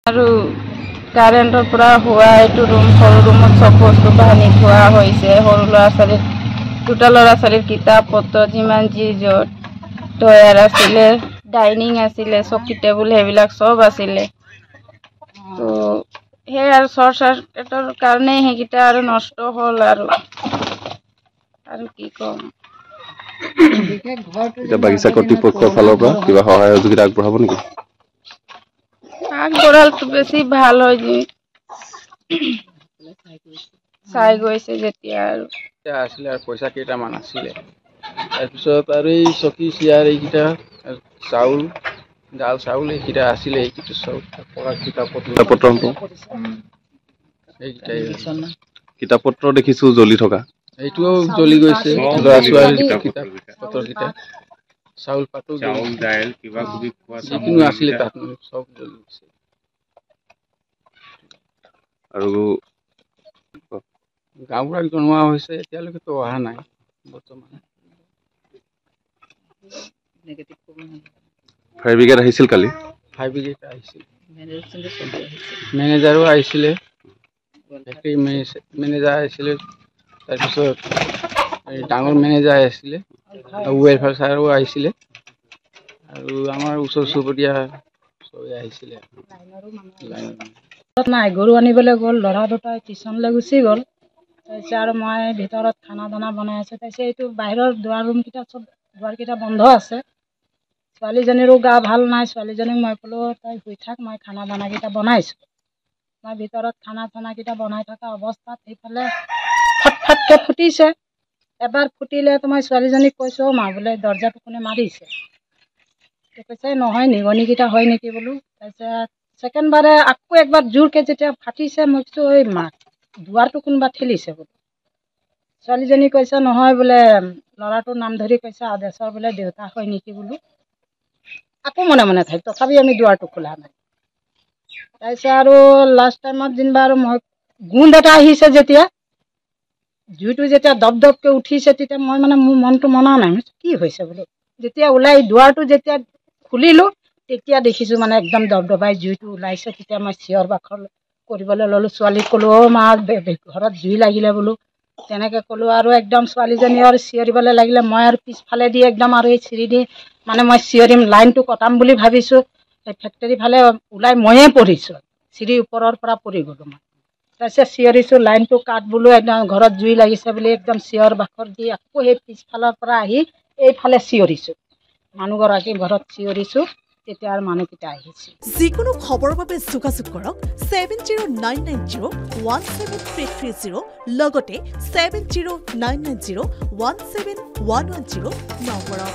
আৰু কাৰেণ্টৰ পৰা হোৱা এইটো সৰু ৰুমত চব বস্তু বাহানি থোৱা হৈছে। সৰু ল'ৰা ছোৱালীৰ দুটা ল'ৰা ছোৱালীৰ কিতাপ পত্ৰ যিমান যি য'ত তৈয়াৰ আছিলে, ডাইনিং আছিলে, চকী টেবুল সেইবিলাক চব আছিলে। তো সেই আৰু শ্বৰ্ট চাৰ্কিটৰ কাৰণে সেইকেইটা আৰু নষ্ট হ'ল আৰু কি ক'ম। এতিয়া বাগিচা কৰ্তৃপক্ষৰ ফালৰ পৰা কিবা সহায় সহযোগিতা আগবঢ়াব নেকি? আগবঢ়ালটো বেছি ভাল হয় যে চাই গৈছে যেতিয়া আৰু আছিলে আৰু পইচা কেইটামান আছিলে। তাৰপিছত আৰু এই চকী চেয়াৰ এইকেইটা চাউল ডাল চাউল এইকেইটা আছিলে। এইকেইটা চব কিতাপ পত্ৰ দেখিছো জ্বলি থকা, এইটোও জ্বলি গৈছে। ল'ৰা ছোৱালীৰ কিতাপ পত্ৰকেইটা চাউল পাতো দাইল কিবা কিবি যিকোনো আছিলে তাত চব জ্বলি গৈছে। আৰু গাঁওবুঢ়াক জনোৱা হৈছে, এতিয়ালৈকেতো অহা নাই বৰ্তমান। ফায়াৰ ব্ৰিগেড আহিছিল কালি? ফায়াৰ ব্ৰিগেড আহিছিল, মেনেজাৰো আহিছিলে, মেনেজাৰ আহিছিলে। তাৰপিছত ডাঙৰ মেনেজাৰ আহিছিলে, ৱেলফেয়াৰ ছাৰো আহিছিলে আৰু আমাৰ ওচৰ চুবুৰীয়া চবেই আহিছিলে। নাই, গৰু আনিবলৈ গ'ল, ল'ৰা দুটাই টিউশ্যনলৈ গুচি গ'ল। তাৰপিছত আৰু মই ভিতৰত খানা দানা বনাই আছোঁ। তাৰপিছত এইটো বাহিৰৰ দুৱাৰ ৰুমকেইটা চব দুৱাৰকেইটা বন্ধ আছে। ছোৱালীজনীৰো গা ভাল নাই। ছোৱালীজনীক মই ক'লোঁ তই শুই থাক, মই খানা দানাকেইটা বনাইছোঁ। মই ভিতৰত খানা চানাকেইটা বনাই থকা অৱস্থাত সেইফালে ফটকৈ ফুটিছে। এবাৰ ফুটিলে তো মই ছোৱালীজনীক কৈছোঁ, মা বোলে দৰ্জাটো কোনে মাৰিছে? কৈছে নহয়, নিগনিকেইটা হয় নেকি বোলো। তাৰপিছত ছেকেণ্ডবাৰে আকৌ একবাৰ জোৰকৈ যেতিয়া ফাটিছে, মই কৈছোঁ ঐ মা, দুৱাৰটো কোনোবা ঠেলিছে বোলো। ছোৱালীজনী কৈছে নহয় বোলে, ল'ৰাটোৰ নাম ধৰি কৈছে আদেশৰ বোলে দেউতাক হয় নেকি বোলো। আকৌ মনে মনে থাক, তথাপি আমি দুৱাৰটো খোলা নাই। তাৰপিছত আৰু লাষ্ট টাইমত যেনিবা আৰু মই গোন্ধ এটা আহিছে, যেতিয়া জুইটো যেতিয়া দপ দপকৈ উঠিছে, তেতিয়া মই মানে মোৰ মনটো মনা নাই, কি হৈছে বোলো। যেতিয়া ওলাই দুৱাৰটো যেতিয়া খুলিলোঁ, তেতিয়া দেখিছোঁ মানে একদম দপদপাই জুইটো ওলাইছে। তেতিয়া মই চিঞৰ বাখৰ কৰিবলৈ ল'লোঁ। ছোৱালীক ক'লোঁ অ' মা, ঘৰত জুই লাগিলে বোলো। তেনেকৈ ক'লোঁ আৰু একদম ছোৱালীজনী আৰু চিঞৰিবলৈ লাগিলে। মই আৰু পিছফালেদি একদম আৰু এই চিৰি দি মানে মই চিঞৰিম, লাইনটো কটাম বুলি ভাবিছোঁ। এই ফেক্টৰী ফালে ওলাই ময়ে পৰিছোঁ, চিৰিৰ ওপৰৰ পৰা পৰি গ'লোঁ মই। তাৰপিছত চিঞৰিছোঁ লাইনটো কাট বোলো, একদম ঘৰত জুই লাগিছে বুলি একদম চিঞৰ বাখৰ দি আকৌ সেই পিছফালৰ পৰা আহি এইফালে চিঞৰিছোঁ, মানুহগৰাকী ঘৰত চিঞৰিছোঁ। তেতিয়া আৰু মানুহকেইটা আহিছে। যিকোনো খবৰৰ বাবে যোগাযোগ কৰক 7099017330 লগতে 7099017110 নম্বৰত।